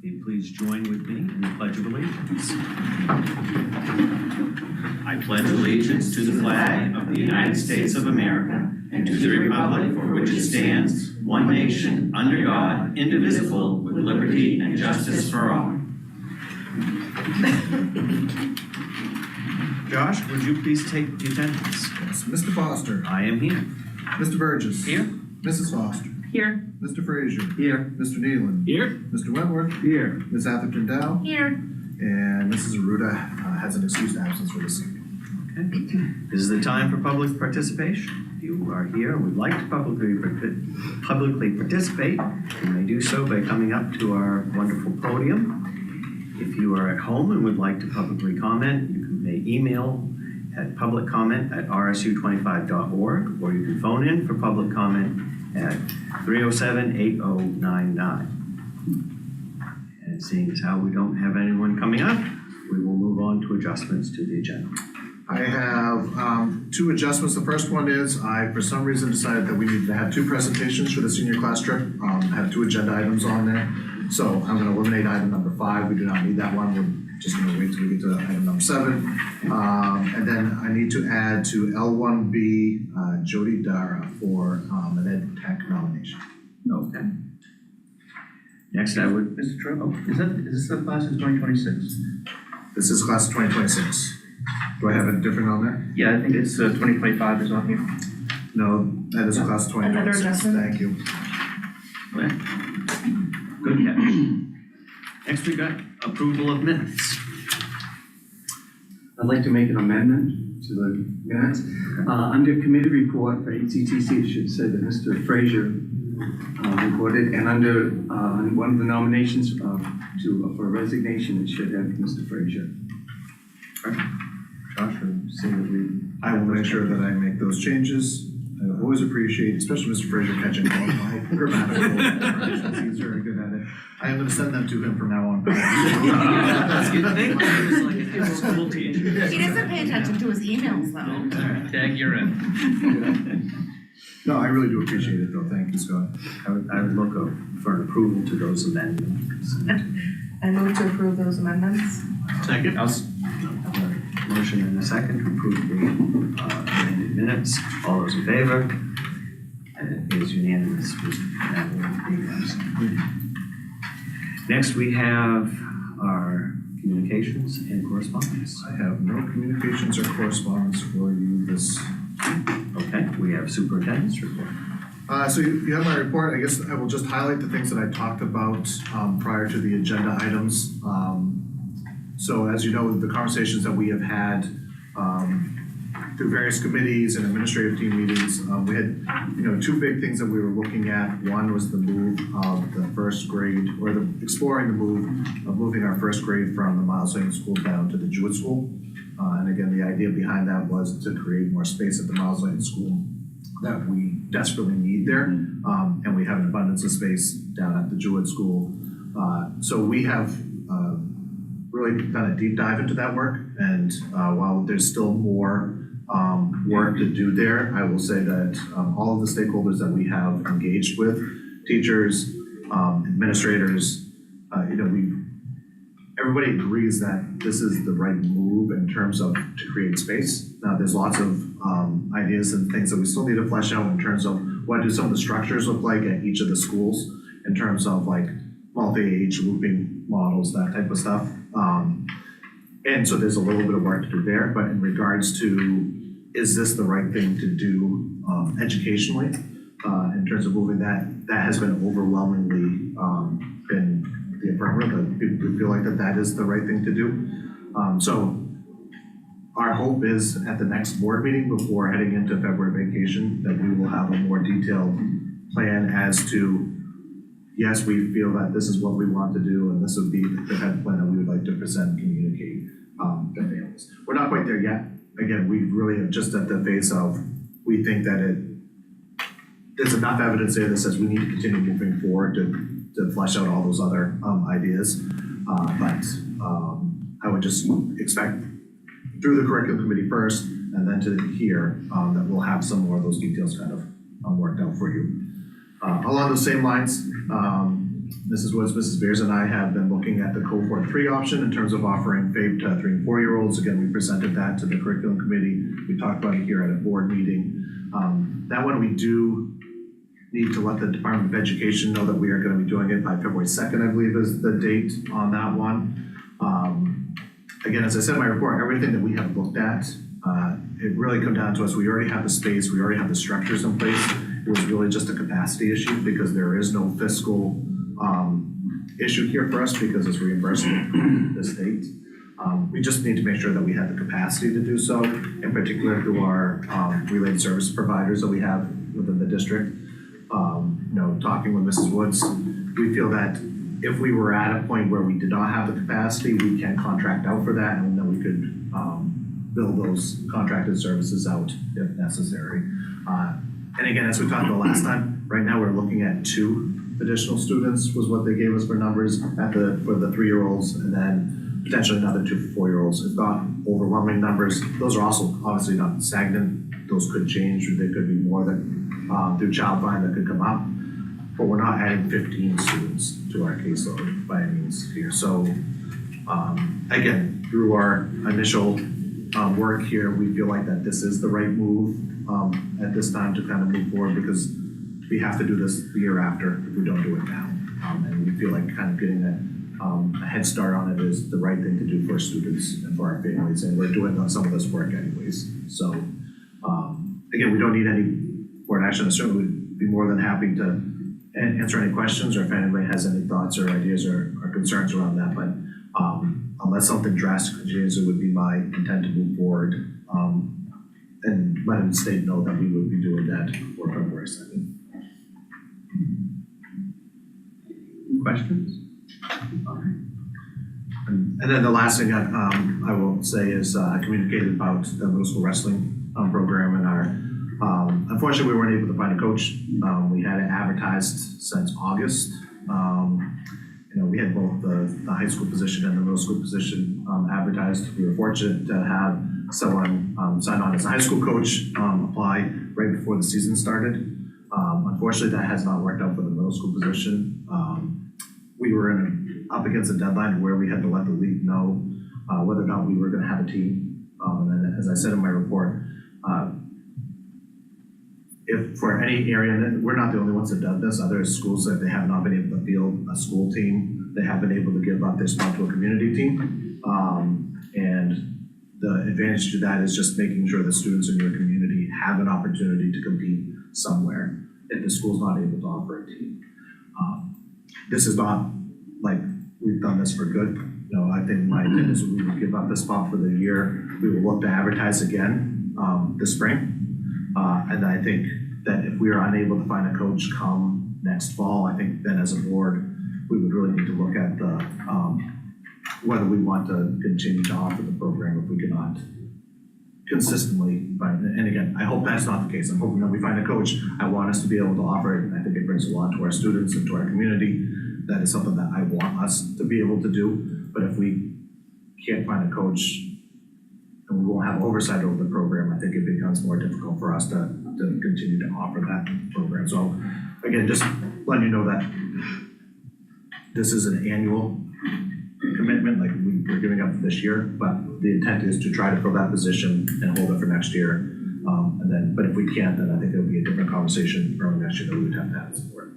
Okay, please join with me in the Pledge of Allegiance. I pledge allegiance to the flag of the United States of America and to the republic for which it stands, one nation, under God, indivisible, with liberty and justice for all. Josh, would you please take the attendance? Yes. Mr. Foster. I am here. Mr. Burgess. Here. Mrs. Foster. Here. Mr. Frazier. Here. Mr. Nealon. Here. Mr. Wentworth. Here. Ms. Atherton Dow. Here. And Mrs. Aruda has an excused absence for this evening. Okay. This is the time for public participation. If you are here and would like to publicly participate, you may do so by coming up to our wonderful podium. If you are at home and would like to publicly comment, you may email at publiccomment@rsu25.org, or you can phone in for public comment at 307-8099. And seeing as how we don't have anyone coming up, we will move on to adjustments to the agenda. I have two adjustments. The first one is I, for some reason, decided that we needed to have two presentations for the senior class trip. I have two agenda items on there. So I'm going to eliminate item number 5. We do not need that one. We're just going to wait till we get to item number 7. And then I need to add to L1B Jody Dara for an Ed Tech nomination. Okay. Next, I would. Mr. Trevor, is this the class of 2026? This is class of 2026. Do I have it different on there? Yeah, I think it's 2025 is on here. No, that is class of 2026. Another adjustment? Thank you. Okay. Good catch. Next, we got approval of minutes. I'd like to make an amendment to the minutes. Under committee report for HCTC, it should say that Mr. Frazier reported, and under one of the nominations for resignation, it should have Mr. Frazier. Josh, I will make sure that I make those changes. I always appreciate, especially Mr. Frazier, catching all my grammatical errors. He's very good at it. I am going to send them to him from now on. School teacher. He doesn't pay attention to his emails though. Tag, you're in. No, I really do appreciate it though. Thank you, Scott. I would look for an approval to those amendments. I move to approve those amendments. Second. Motion and a second to approve the amended minutes. All those in favor? It is unanimous. Next, we have our communications and correspondence. I have no communications or correspondence for you this. Okay, we have superintendent's report. So you have my report. I guess I will just highlight the things that I talked about prior to the agenda items. So as you know, the conversations that we have had through various committees and administrative team meetings, we had, two big things that we were looking at. One was the move of the first grade, or exploring the move of moving our first grade from the Miles Lane School down to the Jewett School. And again, the idea behind that was to create more space at the Miles Lane School that we desperately need there. And we have an abundance of space down at the Jewett School. So we have really done a deep dive into that work, and while there's still more work to do there, I will say that all of the stakeholders that we have engaged with, teachers, administrators, everybody agrees that this is the right move in terms of to create space. Now, there's lots of ideas and things that we still need to flesh out in terms of what do some of the structures look like at each of the schools in terms of like multi-age looping models, that type of stuff. And so there's a little bit of work to do there, but in regards to, is this the right thing to do educationally in terms of moving that has been overwhelmingly been the affirmative. People feel like that is the right thing to do. So our hope is at the next board meeting before heading into February vacation that we will have a more detailed plan as to, yes, we feel that this is what we want to do, and this would be the head plan that we would like to present and communicate to families. We're not quite there yet. Again, we really are just at the phase of, we think that there's enough evidence there that says we need to continue moving forward to flesh out all those other ideas. But I would just expect through the curriculum committee first, and then to here, that we'll have some more of those details kind of worked out for you. Along those same lines, Mrs. Woods, Mrs. Beers, and I have been looking at the cohort 3 option in terms of offering FAPE to 3 and 4-year-olds. Again, we presented that to the curriculum committee. We talked about it here at a board meeting. That one we do need to let the Department of Education know that we are going to be doing it by February 2nd, I believe is the date on that one. Again, as I said in my report, everything that we have looked at, it really come down to us. We already have the space, we already have the structures in place. It was really just a capacity issue because there is no fiscal issue here for us because it's reimbursement from the state. We just need to make sure that we have the capacity to do so, in particular through our related service providers that we have within the district. Talking with Mrs. Woods, we feel that if we were at a point where we did not have the capacity, we can contract out for that, and then we could bill those contracted services out if necessary. And again, as we talked about last time, right now we're looking at 2 additional students was what they gave us for numbers for the 3-year-olds, and then potentially another 2 for 4-year-olds. It's not overwhelming numbers. Those are also obviously not stagnant. Those could change, or there could be more that through child find that could come up. But we're not adding 15 students to our caseload by any means here. So again, through our initial work here, we feel like that this is the right move at this time to kind of move forward because we have to do this the year after if we don't do it now. And we feel like kind of getting a head start on it is the right thing to do for our students and for our families. And we're doing some of this work anyways. So again, we don't need any board action. I certainly would be more than happy to answer any questions or if anybody has any thoughts or ideas or concerns around that. But unless something drastic changes, it would be my intent to move forward and let the state know that we would be doing that for February 2nd. Questions? And then the last thing I will say is I communicated about the middle school wrestling program and our unfortunately, we weren't able to find a coach. We had it advertised since August. We had both the high school position and the middle school position advertised. We were fortunate to have someone sign on as a high school coach apply right before the season started. Unfortunately, that has not worked out for the middle school position. We were up against a deadline where we had to let the league know whether or not we were going to have a team. And then, as I said in my report, if for any area, and we're not the only ones that done this, other schools that they have not been able to field a school team, they have been able to give up their spot to a community team. And the advantage to that is just making sure that students in your community have an opportunity to compete somewhere if the school's not able to offer a team. This is not like we've done this for good. I think my intent is we will give up the spot for the year. We will look to advertise again this spring. And I think that if we are unable to find a coach come next fall, I think then as a board, we would really need to look at the whether we want to continue to offer the program if we cannot consistently find it. And again, I hope that's not the case. I'm hoping that we find a coach. I want us to be able to offer it. I think it brings a lot to our students and to our community. That is something that I want us to be able to do. But if we can't find a coach and we won't have oversight over the program, I think it becomes more difficult for us to continue to offer that program. So again, just letting you know that this is an annual commitment, like we're giving up this year, but the intent is to try to fill that position and hold it for next year. But if we can't, then I think it'll be a different conversation early next year that we would have to have support.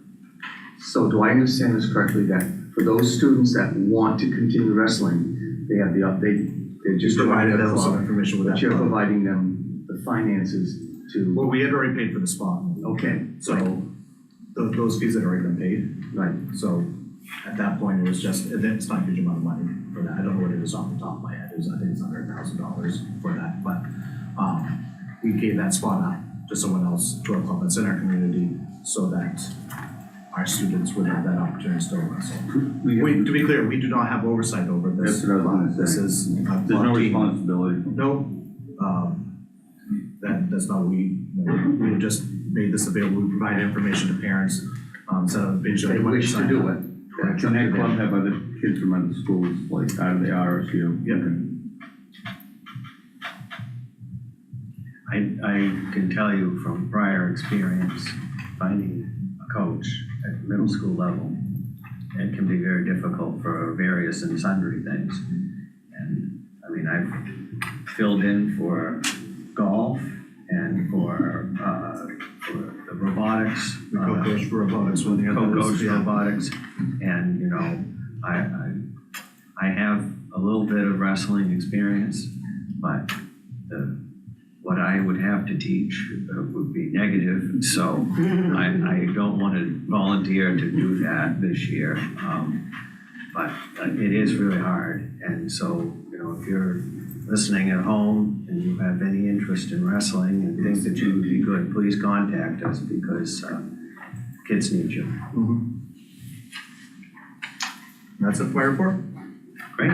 So do I understand this correctly, that for those students that want to continue wrestling, they have the update, they just Provided them with some information with but that. you're providing them the finances to, Well, we had already paid for the spot. okay, So those fees had already been paid. right. So at that point, it was just, it's not a huge amount of money for that. I don't know what it is off the top of my head. I think it's $100,000 for that. But we gave that spot out to someone else, to a club that's in our community, so that our students would have that opportunity to still wrestle. To be clear, we do not have oversight over this. That's what I was gonna say. This is a There's no club team. responsibility. No, that's not what we just made this available. We provide information to parents, set up a page. They wish to do it. Can that club have other kids from other schools, like out of the RSU? Yeah. I can tell you from prior experience, finding a coach at the middle school level it can be very difficult for various and sundry things. And, I mean, I've filled in for golf and for the robotics. The co-coach for robotics when the others. Co-coach Yeah. robotics, and, you know, I have a little bit of wrestling experience, but what I would have to teach would be negative, so I don't want to volunteer to do that this year. But it is really hard, and so, you know, if you're listening at home and you have any interest in wrestling and think that you would be good, please contact us, because kids need you. That's it for my report. Great.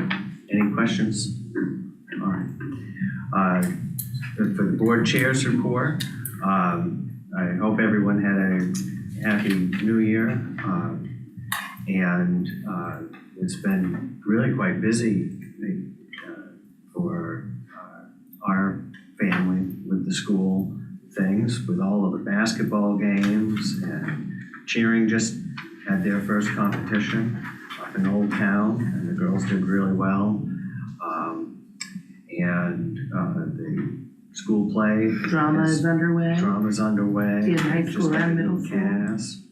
Any questions? All right. For the board chair's report, I hope everyone had a happy new year. And it's been really quite busy for our family with the school things, with all of the basketball games, and cheering just had their first competition up in Old Town, and the girls did really well. And the school play. Drama is underway. Drama's underway. In high Just school got and a new middle school. cast.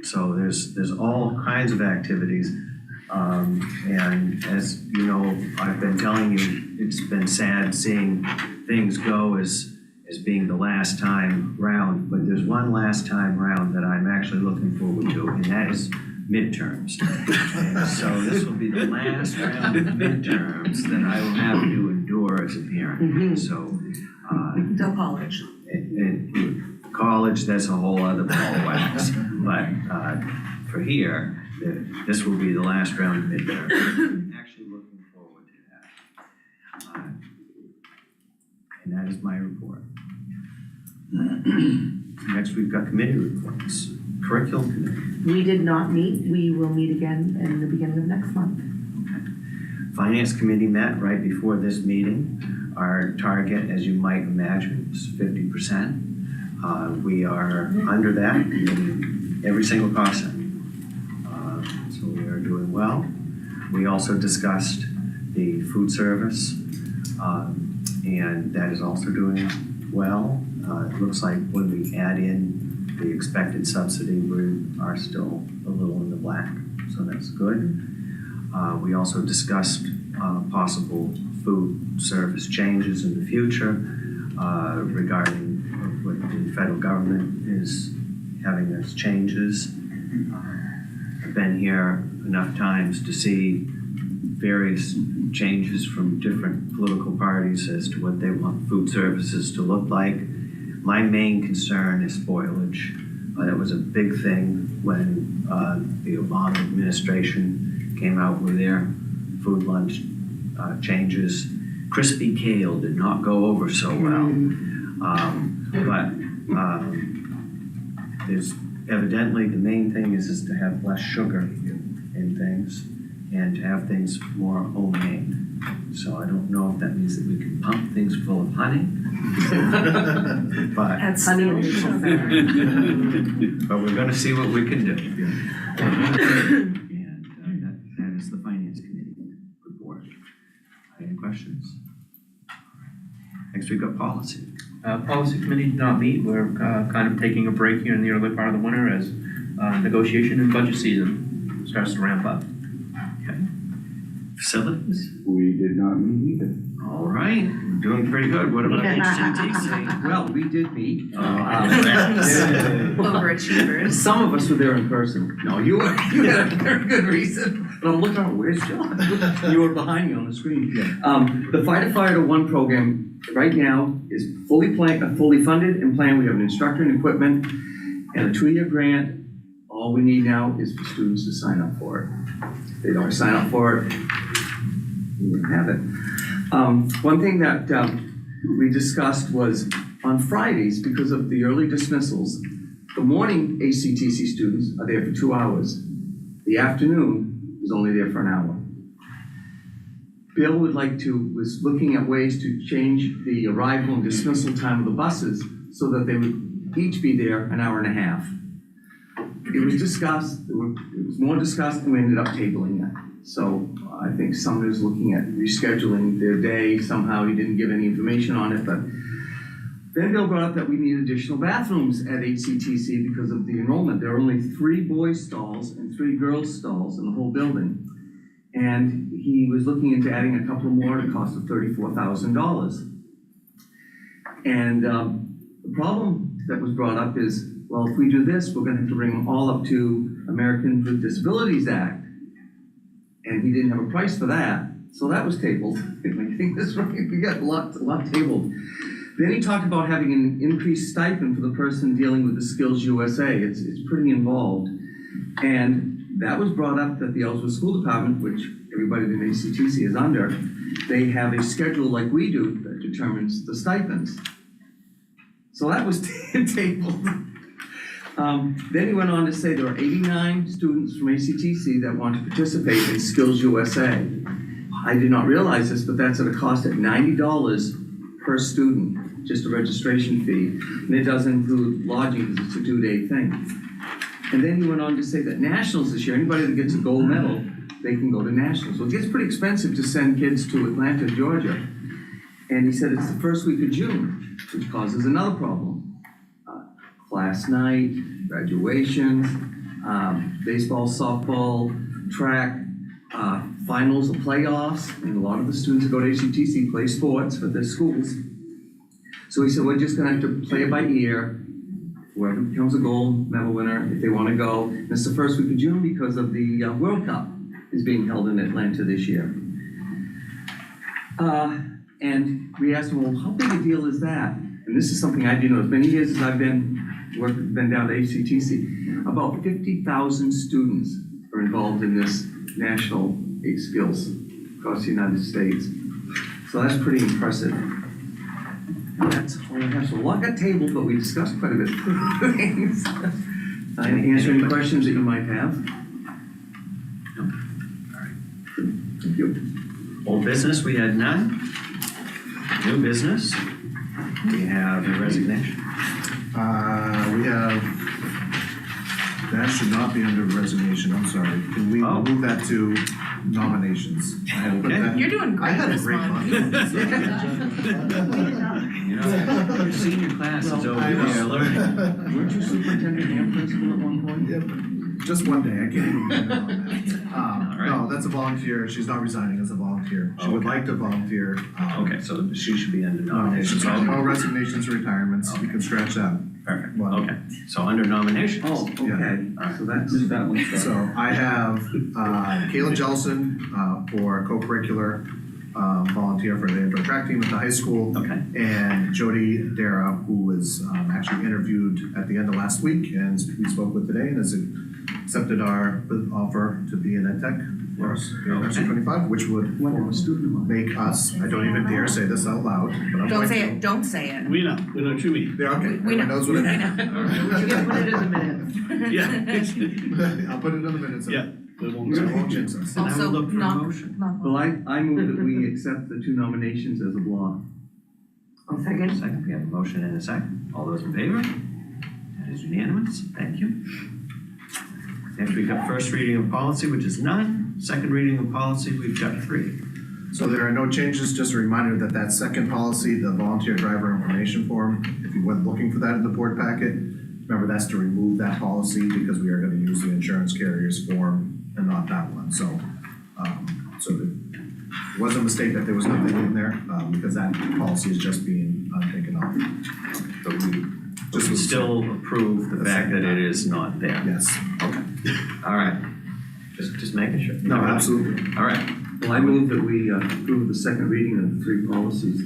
So there's all kinds of activities. And as you know, I've been telling you, it's been sad seeing things go as being the last time round, but there's one last time round that I'm actually looking forward to, and that is midterms. And so this will be the last round of midterms that I will have to endure as a parent. So, Till college. in college, that's a whole other ball of wax. But for here, this will be the last round of midterms. I'm actually looking forward to that. And that is my report. Next, we've got committee reports. Curriculum committee. We did not meet. We will meet again in the beginning of next month. Finance committee met right before this meeting. Our target, as you might imagine, is 50%. We are under that in every single cost center. So we are doing well. We also discussed the food service, and that is also doing well. It looks like when we add in the expected subsidy, we are still a little in the black, so that's good. We also discussed possible food service changes in the future regarding what the federal government is having as changes. I've been here enough times to see various changes from different political parties as to what they want food services to look like. My main concern is spoilage. That was a big thing when the Obama administration came out with their food lunch changes. Crispy kale did not go over so well. But there's evidently the main thing is to have less sugar in things and to have things more homemade. So I don't know if that means that we can pump things full of honey. But That's honey in the center. but we're gonna see what we can do. And that is the finance committee report. Any questions? Next we've got policy. Policy committee did not meet. We're kind of taking a break here in the early part of the winter as negotiation and budget season starts to ramp up. Facilities? We did not meet either. All right, we're doing pretty good. What about HCTC? Well, we did meet. Overachievers. Some of us were there in person. No, you had a very good reason. But I'm looking, where's John? You were behind me on the screen. The Fighter 1 program right now is fully funded and planned. We have an instructor and equipment and a 2-year grant. All we need now is for students to sign up for it. If they don't sign up for it, we wouldn't have it. One thing that we discussed was on Fridays, because of the early dismissals, the morning ACTC students are there for 2 hours. The afternoon is only there for an hour. Bill was looking at ways to change the arrival and dismissal time of the buses so that they would each be there an hour and a half. it was discussed, it was more discussed, and we ended up tabling it. So I think Sumner's looking at rescheduling their day, somehow he didn't give any information on it, but then Bill brought up that we need additional bathrooms at HCTC because of the enrollment. There are only 3 boys' stalls and 3 girls' stalls in the whole building. And he was looking into adding a couple more at a cost of $34,000. And the problem that was brought up is, well, if we do this, we're gonna have to bring them all up to Americans with Disabilities Act. And he didn't have a price for that, so that was tabled. I think that's right, we got a lot tabled. Then he talked about having an increased stipend for the person dealing with the Skills USA. It's pretty involved. And that was brought up that the Ellsworth School Department, which everybody in ACTC is under, they have a schedule like we do that determines the stipends. So that was tabled. Then he went on to say there are 89 students from ACTC that want to participate in Skills USA. I did not realize this, but that's at a cost of $90 per student, just a registration fee. And it doesn't include lodging because it's a 2-day thing. And then he went on to say that nationals this year, anybody that gets a gold medal, they can go to nationals. So it gets pretty expensive to send kids to Atlanta, Georgia. And he said it's the first week of June, which causes another problem. Class night, graduations, baseball, softball, track, finals or playoffs, and a lot of the students that go to HCTC play sports for their schools. So he said, we're just gonna have to play it by ear. Whoever becomes a gold medal winner, if they wanna go. And it's the first week of June because of the World Cup is being held in Atlanta this year. And we asked him, well, how big a deal is that? And this is something I didn't know. As many years as I've been down to HCTC, about 50,000 students are involved in this national skills across the United States. So that's pretty impressive. And that's all I have. So a lot got tabled, but we discussed quite a bit of things. I can answer any questions that you might have. Thank you. Old business, we had none. New business, we have a resignation. We have, that should not be under resignation, I'm sorry. Can we Oh. move that to nominations? I had put Okay. that- You're doing I great had a this great month. You know, your senior class is over I know. here learning. Weren't you superintendent and principal at one point? Yep. Just one day, I can't even remember on that. All right. No, that's a volunteer, she's not resigning as a volunteer. She would Okay. like to volunteer. Okay, so she should be under Nominations, nominations. no resignations, retirements, you can scratch that. Perfect, Well, okay, so under nominations. Oh, okay, Yeah. so that's, Just that one. So I have Kayla Jellison for co-curricular volunteer for the indoor track team at the high school. Okay, And Jody Dara, who was actually interviewed at the end of last week and we spoke with today and has accepted our offer to be an ed tech for us here at Okay. 25, which would one of a student of mine. make us, I don't even dare say this out loud, but I'm Don't going say to. it, don't say it. We know what you mean. Yeah, okay, We know. everyone knows what it I is. know. You can put it in a minute. Yeah. I'll put it in the minutes. Yeah. We won't So I say. won't jinx us. then I Also, would look for a not- motion. Well, I move that we accept the 2 nominations as a block. I'll second. Second, we have a motion and a second. All those in favor? That is unanimous. Thank you. Next, we've got first reading of policy, which is none. Second reading of policy, we've got 3. So there are no changes, just a reminder that that second policy, the volunteer driver information form, if you went looking for that in the board packet, remember that's to remove that policy because we are gonna use the insurance carrier's form and not that one, so, it was a mistake that there was nothing in there, because that policy is just being taken off. But we still approve the fact that it is not there. Yes, Okay. All right. Just making sure. no, absolutely. All right. Well, I move that we approve the second reading of the 3 policies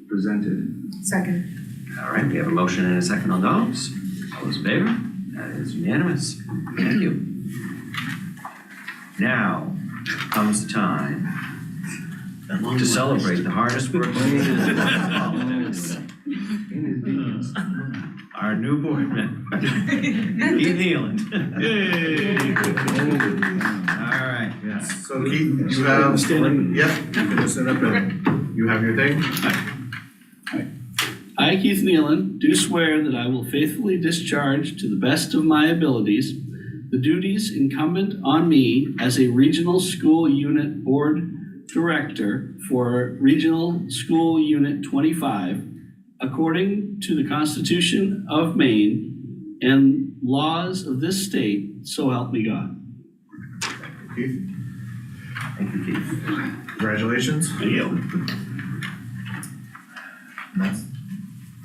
presented. Second. All right, we have a motion and a second on those. All those in favor? That is unanimous. Thank you. Now comes the time to celebrate the hardest working man in politics. In his deacons. Our new board member, Keith Nealand. All right. Yes, so Keith, you have. Stand up. Yep, you can just stand up and you have your thing. I I, Keith Nealon, do swear that I will faithfully discharge to the best of my abilities the duties incumbent on me as a Regional School Unit Board Director for Regional School Unit 25, according to the Constitution of Maine and laws of this state, so help me God. Keith, Thank you, Keith. congratulations. Thank you. And that's,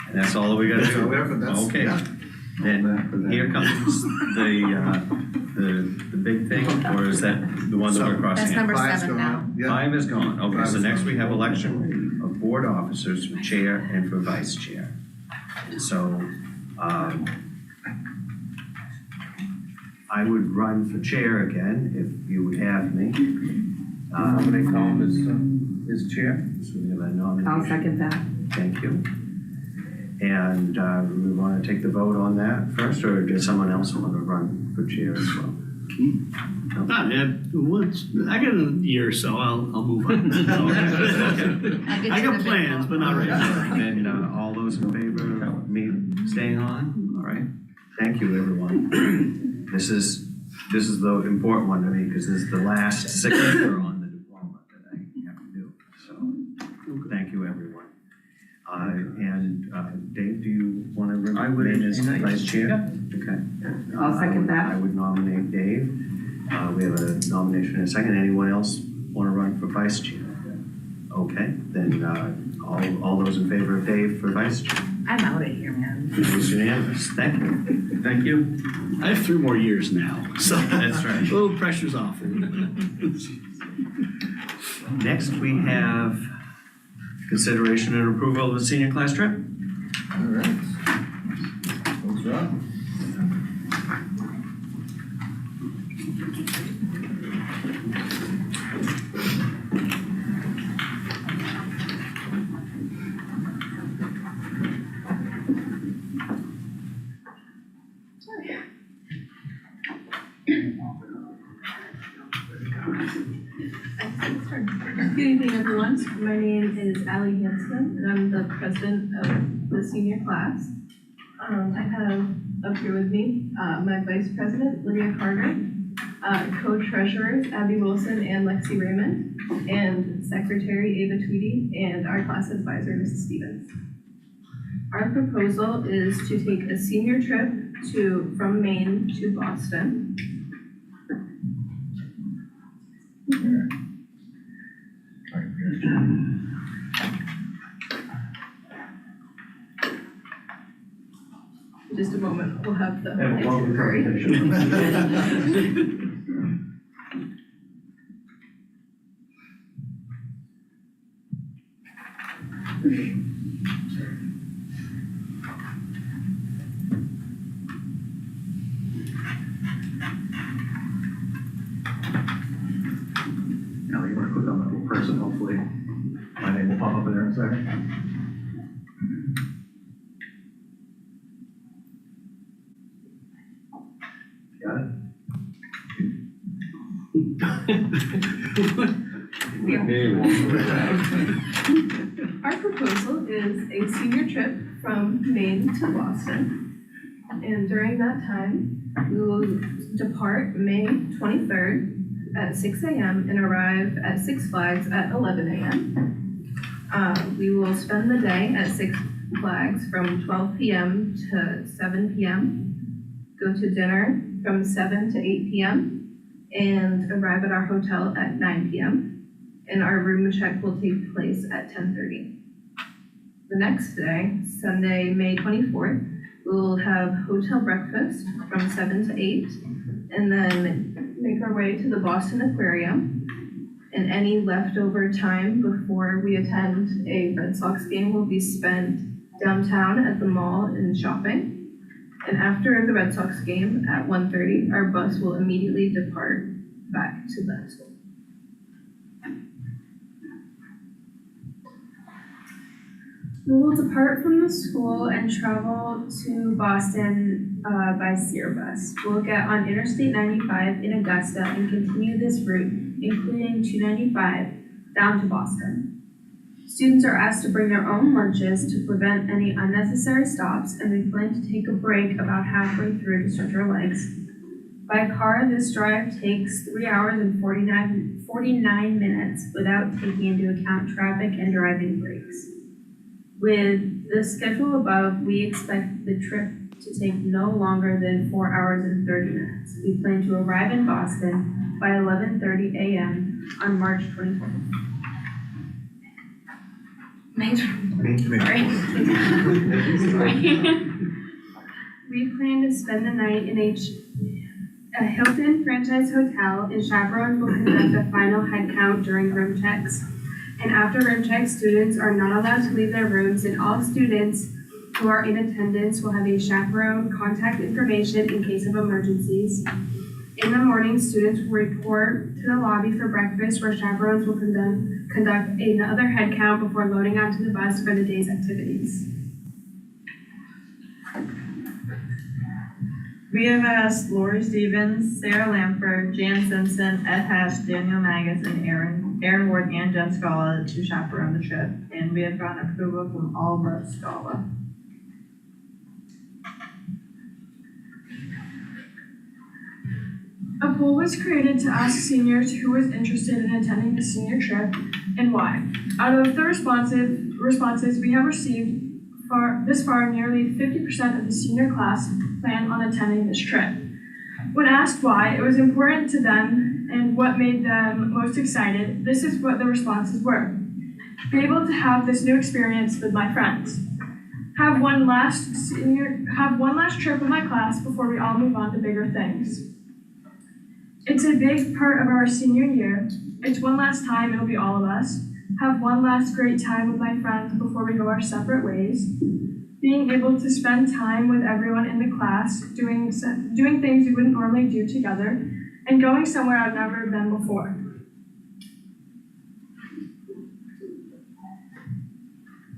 And that's all that we gotta that's all do? we have, and that's, Okay. yeah. Then here comes the big thing, or is that the one that we're crossing That's out? number Five's 7 gone. now. Yeah. 5 is gone. Okay, Five so is next gone. we have election of board officers for chair and for vice chair. So, I would run for chair again if you would have me. Nominate Tom as chair. So we have a nomination. I'll second that. Thank you. And we want to take the vote on that first, or does someone else want to run for chair as well? I got a year or so, I'll move on. I got plans, but not right now. And all those in favor of me staying on? All right. Thank you, everyone. This is the important one to me, because this is the last signature on the diploma that I have to do. So, thank you, everyone. And Dave, do you want to remain as vice chair? Okay. I'll second that. I would nominate Dave. We have a nomination and a second. Anyone else want to run for vice chair? Okay, then all those in favor of Dave for vice chair? I'm out of here, man. It was unanimous. Thank you. Thank you. I have 3 more years now, so. That's right. A little pressure's off. Next, we have consideration and approval of the senior class trip. All right. Thanks, Rob. Good evening, everyone. My name is Allie Hanson, and I'm the president of the senior class. I have up here with me my vice president, Lydia Carter, co-treasurers, Abby Wilson and Lexi Raymond, and secretary, Ava Tweedy, and our class advisor, Mrs. Stevens. Our proposal is to take a senior trip from Maine to Boston. In just a moment, we'll have the itinerary. Now you want to click on the person, hopefully my name will pop up in there in a second. Got it? Our proposal is a senior trip from Maine to Boston. And during that time, we will depart May 23rd at 6 a.m. and arrive at Six Flags at 11 a.m. We will spend the day at Six Flags from 12 p.m. to 7 p.m. Go to dinner from 7 to 8 p.m. and arrive at our hotel at 9 p.m. And our room check will take place at 10:30. The next day, Sunday, May 24th, we will have hotel breakfast from 7 to 8, and then make our way to the Boston Aquarium. And any leftover time before we attend a Red Sox game will be spent downtown at the mall and shopping. And after the Red Sox game at 1:30, our bus will immediately depart back to the school. We will depart from the school and travel to Boston by Sierra Bus. We'll get on Interstate 95 in Augusta and continue this route, including 295, down to Boston. Students are asked to bring their own lunches to prevent any unnecessary stops, and we plan to take a break about halfway through to stretch our legs. By car, this drive takes 3 hours and 49 minutes without taking into account traffic and driving breaks. With the schedule above, we expect the trip to take no longer than 4 hours and 30 minutes. We plan to arrive in Boston by 11:30 a.m. on March 24th. We plan to spend the night in a Hilton franchise hotel, and chaperones will conduct a final head count during room checks. And after room checks, students are not allowed to leave their rooms, and all students who are in attendance will have a chaperone contact information in case of emergencies. In the morning, students will report to the lobby for breakfast, where chaperones will conduct another head count before loading onto the bus for the day's activities. We have asked Lori Stevens, Sarah Lamford, Jan Simpson, Ed Hatch, Daniel Magus, and Aaron Ward and Jen Scala to chaperone the trip, and we have gotten approval from all but Scala. A poll was created to ask seniors who was interested in attending the senior trip and why. Out of the responses we have received this far, nearly 50% of the senior class plan on attending this trip. When asked why it was important to them and what made them most excited, this is what the responses were. Be able to have this new experience with my friends. Have one last trip with my class before we all move on to bigger things. It's a big part of our senior year. It's one last time, it'll be all of us. Have one last great time with my friends before we go our separate ways. Being able to spend time with everyone in the class, doing things we wouldn't normally do together, and going somewhere I've never been before.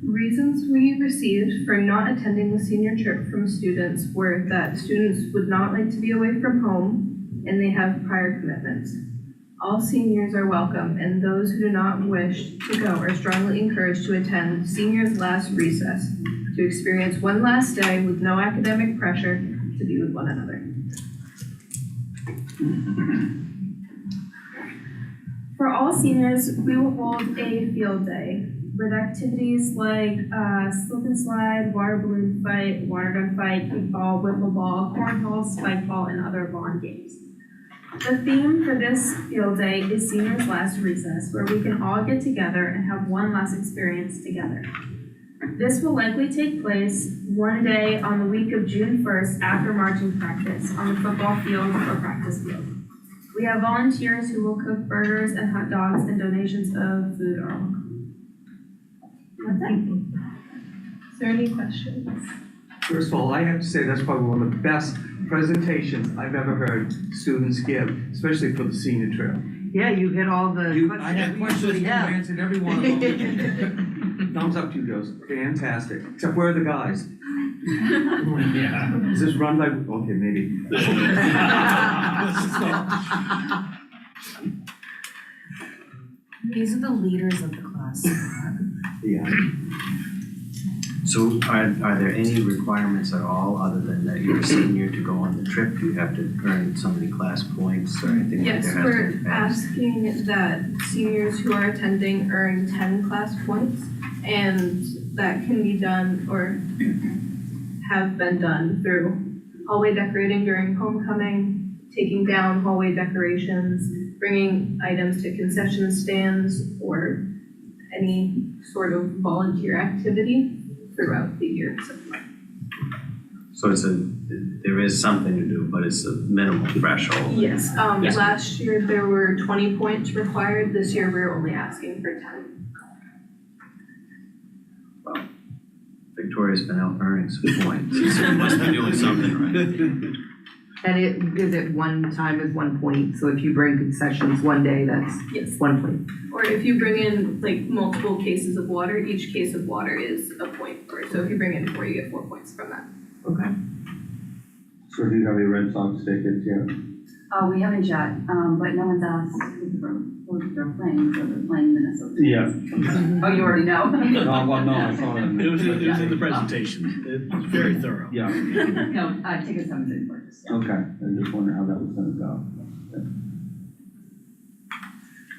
Reasons we received for not attending the senior trip from students were that students would not like to be away from home and they have prior commitments. All seniors are welcome, and those who do not wish to go are strongly encouraged to attend seniors' last recess to experience one last day with no academic pressure to be with one another. For all seniors, we will hold a field day with activities like slip and slide, water balloon fight, water gun fight, kickball, wiffle ball, cornhole, spike ball, and other lawn games. The theme for this field day is Seniors Last Recess, where we can all get together and have one last experience together. This will likely take place one day on the week of June 1st after marching practice on the football field or practice field. We have volunteers who will cook burgers and hot dogs, and donations of food are welcome. That's it. Is there any questions? First of all, I have to say that's probably one of the best presentations I've ever heard students give, especially for the senior trip. Yeah, you hit all the questions. I had questions, you answered every one of them. Thumbs up to you, girls. Fantastic. Except where are the guys? Yeah. Is this run by, okay, maybe. These are the leaders of the class. Yeah. So are there any requirements at all, other than that you're a senior, to go on the trip? Do you have to earn so many class points or anything like that? Yes, we're asking that seniors who are attending earn 10 class points, and that can be done or have been done through hallway decorating during homecoming, taking down hallway decorations, bringing items to concession stands, or any sort of volunteer activity throughout the year. So there is something to do, but it's a minimal threshold. Yes, last year there were 20 points required, this year we're only asking for 10. Well, Victoria's been out earning some points, so you must be doing something right. And is it one time is 1 point, so if you bring concessions one day, that's Yes. 1 point. Or if you bring in like multiple cases of water, each case of water is a point, or so if you bring in 4, you get 4 points from that. Okay. So do you have your Red Sox tickets yet? Oh, we haven't yet, but no one's asked who they're playing, so they're playing Minnesota. Yeah. Oh, you already know? No, well, no, I saw it. It was in the presentation. It's very thorough. Yeah, No, tickets haven't been purchased yet. okay, I just wondered how that was gonna go.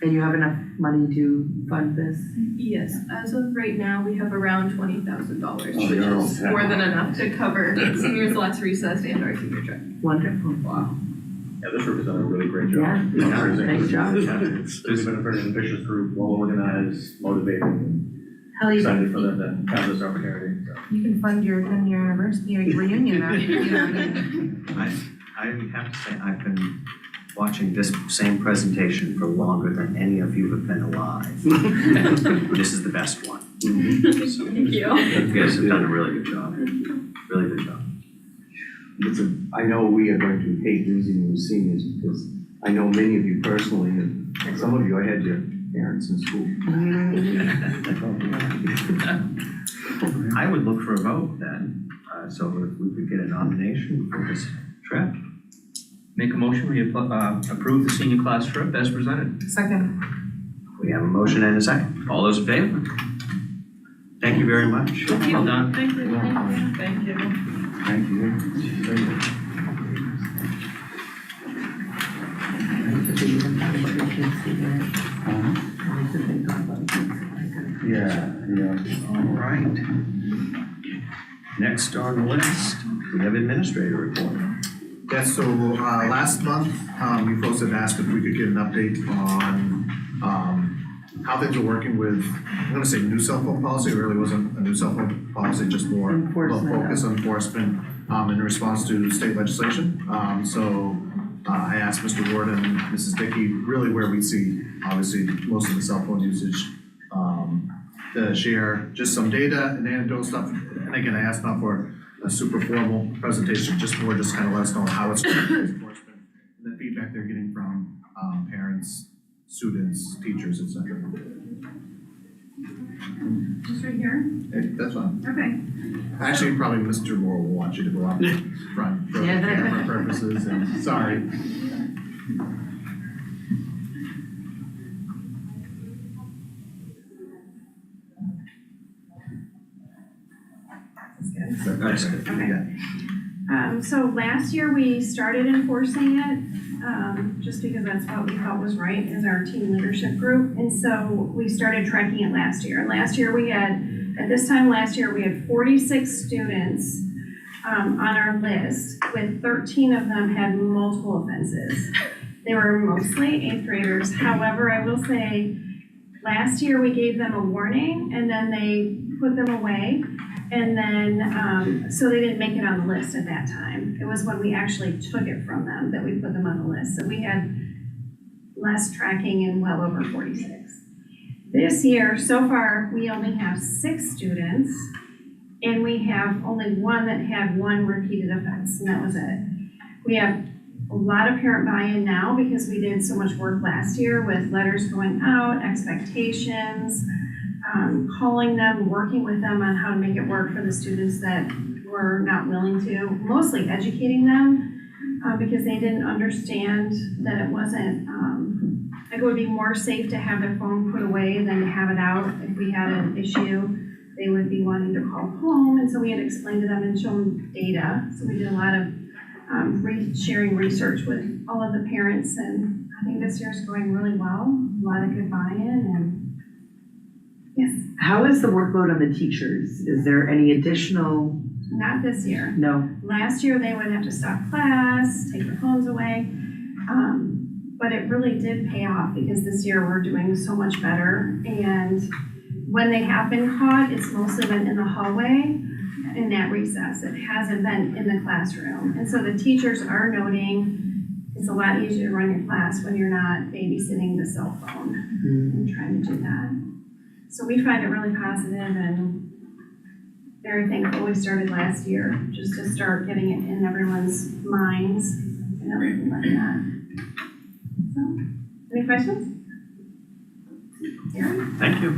And you have enough money to fund this? Yes, as of right now, we have around $20,000, Oh, which you're is okay. more than enough to cover seniors' last recess and our senior trip. Wonderful. Wow. Yeah, this group has done a really great job. Yeah, Fundraising. nice job. It's been a very ambitious group, well organized, motivated, and Hell, you excited for them to have this opportunity, so. You can fund your 10-year anniversary reunion after, you know what I mean? I have to say, I've been watching this same presentation for longer than any of you have been alive. This is the best one. Thank you. You guys have done a really good job, really good job. I know we are going to hate losing you seniors because I know many of you personally, and some of you, I had your parents in school. I would look for a vote then, so if we could get a nomination for this trip. Make a motion, we approve the senior class trip as presented. Second. We have a motion and a second. All those in favor? Thank you very much. Well done. Thank you. Thank you. Thank you. Yeah, yeah. All right. Next on the list, we have administrator report. Yes, so, last month, you folks had asked if we could get an update on, how things are working with, I'm gonna say new cell phone policy, it really wasn't a new cell phone policy, just more of a Enforcement. focus on enforcement, in response to state legislation. I asked Mr. Ward and Mrs. Dickey really where we see, obviously, most of the cell phone usage, to share just some data and anecdotal stuff. And again, I asked not for a super formal presentation, just more just kind of let us know how it's going with enforcement and the feedback they're getting from parents, students, teachers, etc. Just right here? That's fine. Okay. Actually, probably Mr. Moore will want you to go up front for Yeah. camera purposes, and sorry. That's good. Yeah. So last year we started enforcing it, just because that's what we felt was right as our team leadership group. And so we started tracking it last year. Last year we had, at this time last year, we had 46 students on our list, with 13 of them had multiple offenses. They were mostly 8th graders. However, I will say, last year we gave them a warning and then they put them away. And then, so they didn't make it on the list at that time. It was when we actually took it from them that we put them on the list. So we had less tracking and well over 46. This year, so far, we only have 6 students, and we have only one that had one repeated offense, and that was it. We have a lot of parent buy-in now because we did so much work last year with letters going out, expectations, calling them, working with them on how to make it work for the students that were not willing to, mostly educating them because they didn't understand that it wasn't, like it would be more safe to have their phone put away than to have it out. If we had an issue, they would be wanting to call home, and so we had explained to them and shown data. So we did a lot of sharing research with all of the parents, and I think this year's going really well. A lot of good buy-in, and yes. How is the workload on the teachers? Is there any additional? Not this year. No. Last year, they would have to stop class, take their phones away. But it really did pay off because this year we're doing so much better. And when they have been caught, it's mostly been in the hallway in that recess. It hasn't been in the classroom. And so the teachers are noting it's a lot easier to run your class when you're not babysitting the cell phone and trying to do that. So we find it really positive and very thankful we started last year just to start getting it in everyone's minds and everything like that. So, any questions? Aaron? Thank you.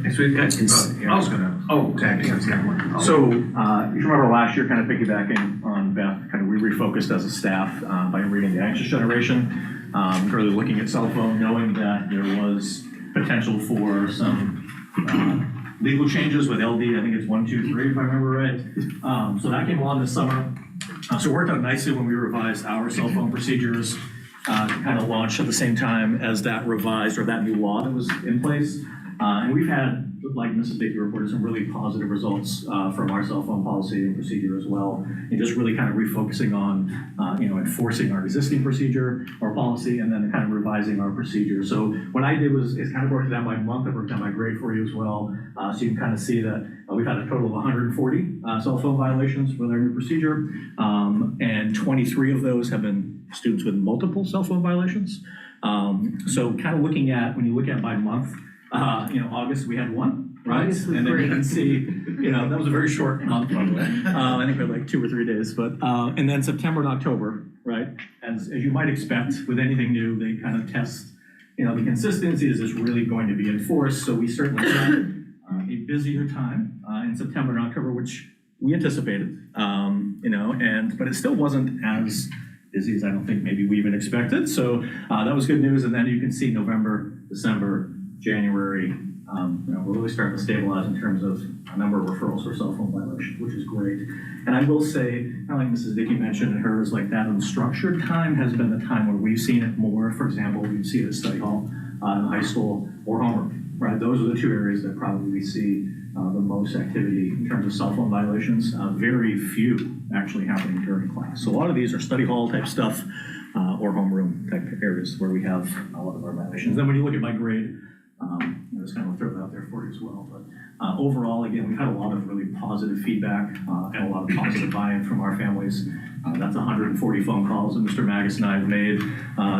Next we've got. I was gonna Oh, tag in. yeah. So, you remember last year, kind of piggybacking on and Beth, kind of we refocused as a staff by reading The Anxious Generation, really looking at cell phone, knowing that there was potential for some legal changes with LD, I think it's 1, 2, 3, if I remember right. So that came along this summer. So it worked out nicely when we revised our cell phone procedures, kind of launched at the same time as that revised or that new law that was in place. And we've had, like Mrs. Dickey reported, some really positive results from our cell phone policy and procedure as well, and just really kind of refocusing on, enforcing our existing procedure or policy, and then kind of revising our procedure. So what I did was kind of broke it down by month. I broke down my grade for you as well, so you can kind of see that we've had a total of 140 cell phone violations with our new procedure, and 23 of those have been students with multiple cell phone violations. So kind of looking at, when you look at by month, August we had 1, right? August was and then great. you can see, that was a very short month, by the way. I think we had like 2 or 3 days, but and then September and October, right? As you might expect with anything new, they kind of test, the consistency. Is this really going to be enforced? So we certainly had a busier time in September and October, which we anticipated, but it still wasn't as busy as I don't think maybe we even expected. So that was good news. And then you can see November, December, January, we're really starting to stabilize in terms of a number of referrals for cell phone violations, which is great. And I will say, kind of like Mrs. Dickey mentioned in hers, like that unstructured time has been the time where we've seen it more. For example, we see it at study hall, in high school, or homework, right? Those are the 2 areas that probably we see the most activity in terms of cell phone violations. Very few actually happening during class. So a lot of these are study hall type stuff, or homeroom type areas where we have a lot of our violations. Then when you look at my grade, I just kind of throw it out there for you as well. But overall, again, we've had a lot of really positive feedback and a lot of positive buy-in from our families. That's 140 phone calls that Mr. Magus and I have made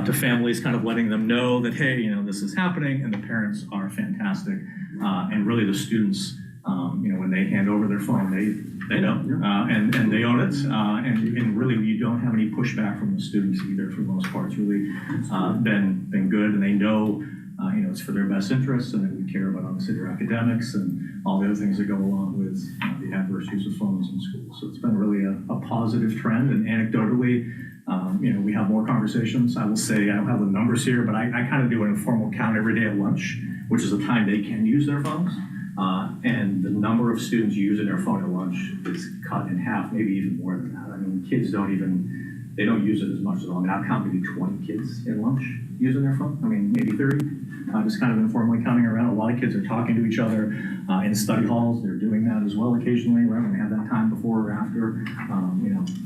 to families, kind of letting them know that, hey, this is happening, and the parents are fantastic. And really the students, when they hand over their phone, they know, and they own it. And really, you don't have any pushback from the students either, for the most part. It's really been good, and they know it's for their best interests, and that we care about obviously their academics and all the other things that go along with the adverse use of phones in schools. So it's been really a positive trend, and anecdotally, we have more conversations. I will say, I don't have the numbers here, but I kind of do an informal count every day at lunch, which is a time they can use their phones. And the number of students using their phone at lunch is cut in half, maybe even more than that. I mean, kids don't use it as much as all. I mean, I've counted maybe 20 kids in lunch using their phone. I mean, maybe 30. Just kind of informally counting around. A lot of kids are talking to each other in study halls. They're doing that as well occasionally, right? When they have that time before or after.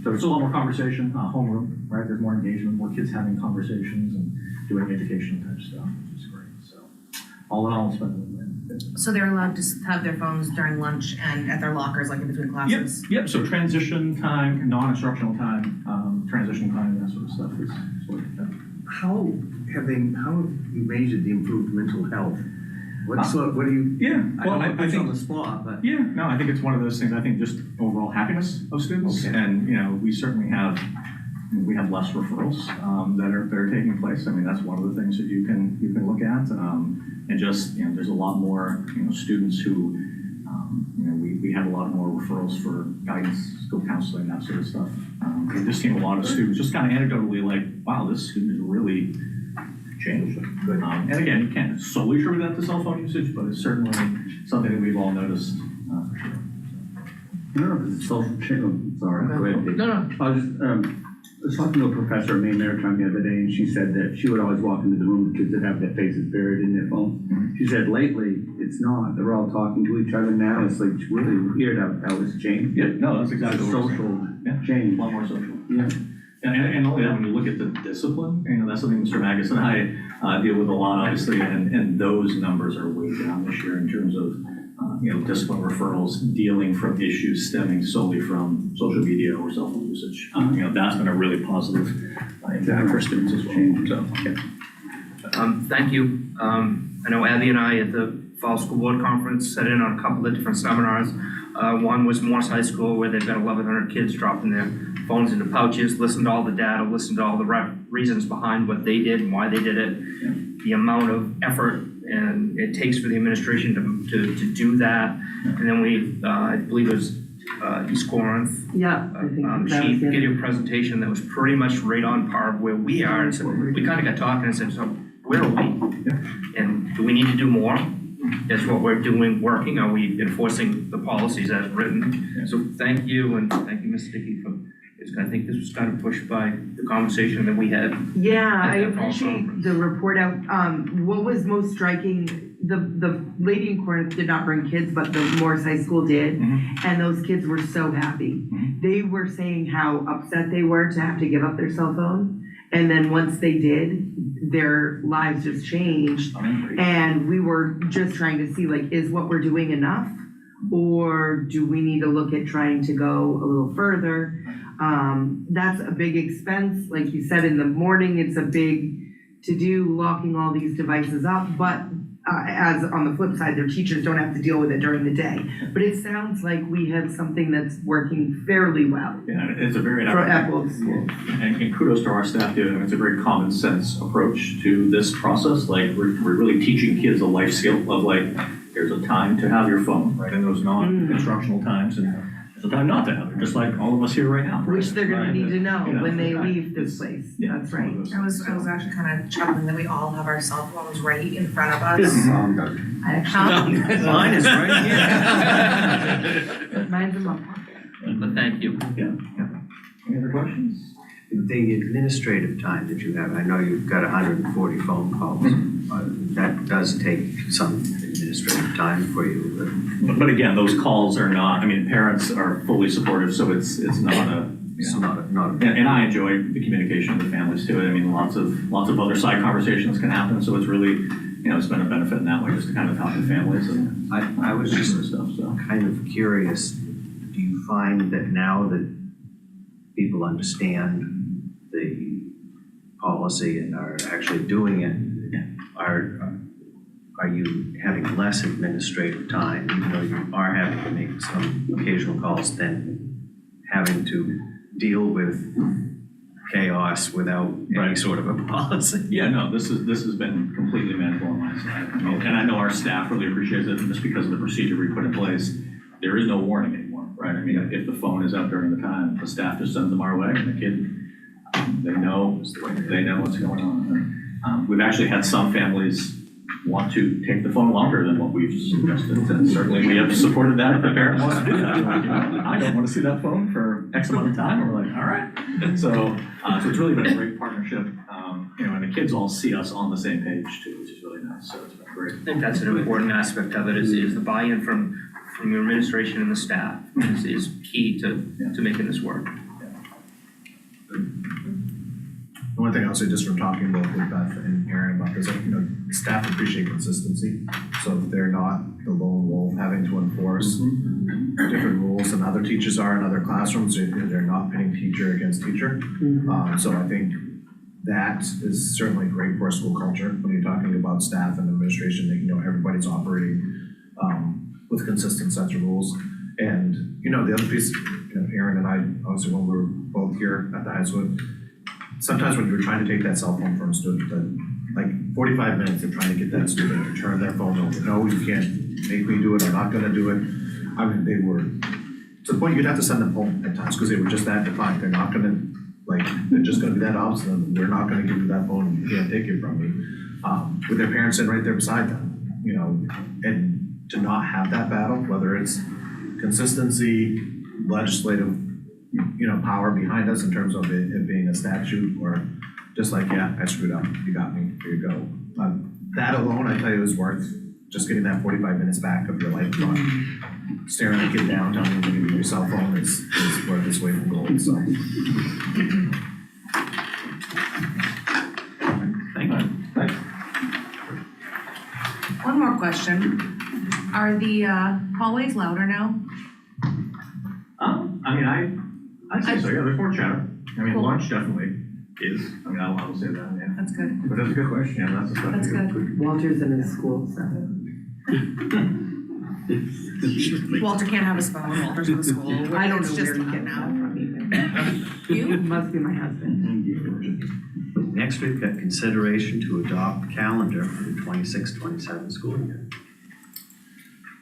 So it's a lot more conversation. Homeroom, right? There's more engagement, more kids having conversations and doing educational type stuff, which is great. So all in all, it's been good. So they're allowed to have their phones during lunch and at their lockers, like in between classes? Yep. So transition time, non-instructional time, transition time, that sort of stuff is sort of that. How have you measured the improved mental health? What do you? Yeah, well, I I think on the spot, but yeah, no, I think it's one of those things. I think just overall happiness of students, and we certainly have less referrals that are taking place. I mean, that's one of the things that you can look at, and just there's a lot more students who we have a lot more referrals for guidance, school counseling, that sort of stuff. We've just seen a lot of students just kind of anecdotally like, wow, this student is really changed. And again, you can't solely attribute that to cell phone usage, but it's certainly something that we've all noticed for sure. I don't know if it's social change. Sorry, go ahead, Dave. No. I was talking to a professor at Maine Maritime the other day, and she said that she would always walk into the room with kids that have their faces buried in their phones. She said lately, it's not. They're all talking to each other now. It's like really weird how it's changed. Yeah, no, that's exactly it's what social A change. lot more social. Yeah. And when you look at the discipline, that's something Mr. Magus and I deal with a lot, obviously, and those numbers are way down this year in terms of discipline referrals dealing from issues stemming solely from social media or cell phone usage. That's been a really positive impact for students as well. So, yeah. Thank you. I know Abby and I at the Fall School Board Conference sat in on a couple of different seminars. One was Morse High School, where they've got 1,100 kids dropping their phones into pouches, listened to all the data, listened to all the reasons behind what they did and why they did it, the amount of effort and it takes for the administration to do that. And then I believe it was East Corinth. Yeah, I think that was She it. gave a presentation that was pretty much right on par where we are, and so we kind of got talking and said, so where are we? And do we need to do more? Is what we're doing working? Are we enforcing the policies as written? So thank you, and thank you, Ms. Dickey, for, I think this was kind of pushed by the conversation that we had. Yeah, I at that fall appreciate conference. the report out. What was most striking, the lady in Corinth did not bring kids, but the Morris High School did. And those kids were so happy. They were saying how upset they were to have to give up their cell phone. And then once they did, their lives just changed. And we were just trying to see, like, is what we're doing enough? Or do we need to look at trying to go a little further? That's a big expense. Like you said, in the morning, it's a big to-do, locking all these devices up. But as on the flip side, their teachers don't have to deal with it during the day. But it sounds like we have something that's working fairly well. Yeah, it's a very, For Apple's school. and kudos to our staff too. It's a very common sense approach to this process. Like we're really teaching kids a life skill of like, there's a time to have your phone, right? And those non-instructional times, and there's a time not to have it, just like all of us here right now. right? Which they're gonna need to know You know, when they right. leave this place. Yeah, That's right. I was actually kind of chuckling that we all have our cell phones right in front of us. I actually, Mine is right here. mine's in my pocket. But thank you. Any other questions? The administrative time that you have, I know you've got 140 phone calls. That does take some administrative time for you. But again, those calls are not, I mean, parents are fully supportive, so it's not a, It's not a. and I enjoy the communication with the families too. I mean, lots of other side conversations can happen, so it's really, it's been a benefit in that way, just to kind of talk to families and I was just stuff, so. kind of curious, do you find that now that people understand the policy and are actually doing it, are you having less administrative time, even though you are having to make some occasional calls, than having to deal with chaos without any sort of a policy? Yeah, no, this has been completely manageable on my side. I mean, and I know our staff really appreciates it just because of the procedure we put in place. There is no warning anymore, right? I mean, if the phone is out during the time, the staff just sends them our way, and the kid, they know what's going on. We've actually had some families want to take the phone longer than what we've suggested, and certainly we have supported that if the parent wants to do that. Like, I don't want to see that phone for X amount of time, and we're like, all right. So it's really been a great partnership, and the kids all see us on the same page too, which is really nice, so it's been great. I think that's an important aspect of it, is the buy-in from your administration and the staff is key to making this work. The one thing I'll say, just from talking both with Beth and Aaron about this, staff appreciate consistency. So if they're not the lone wolf having to enforce different rules than other teachers are in other classrooms, they're not pitting teacher against teacher. So I think that is certainly great for a school culture when you're talking about staff and administration, that everybody's operating with consistent sets of rules. And the other piece, Aaron and I, obviously when we were both here at the high school, sometimes when you're trying to take that cell phone from a student, like 45 minutes of trying to get that student to turn their phone over. No, you can't make me do it, I'm not gonna do it. I mean, they were, to the point you'd have to send them home at times, because they were just that defiant. They're not gonna, they're just gonna be that obstinate. We're not gonna give you that phone, you can't take it from me. With their parents sitting right there beside them, and to not have that battle, whether it's consistency, legislative, power behind us in terms of it being a statute, or just like, yeah, I screwed up, you got me, here you go. That alone, I tell you, is worth just getting that 45 minutes back of your life, not staring a kid down, telling them to give you your cell phone is worth its weight in gold, so. Thank you. Thanks. One more question. Are the hallways louder now? I'd say so, yeah, there's more chatter. Cool. Lunch definitely is, I will say that, yeah. That's good. But that's a good question, yeah, that's a stuff. That's good. Walter's in his school, so. Walter can't have his phone. Walter's in the school. I don't It's know just where he not gets now. that from either. You? It must be my husband. Next, we've got consideration to adopt calendar for the 26-27 school year.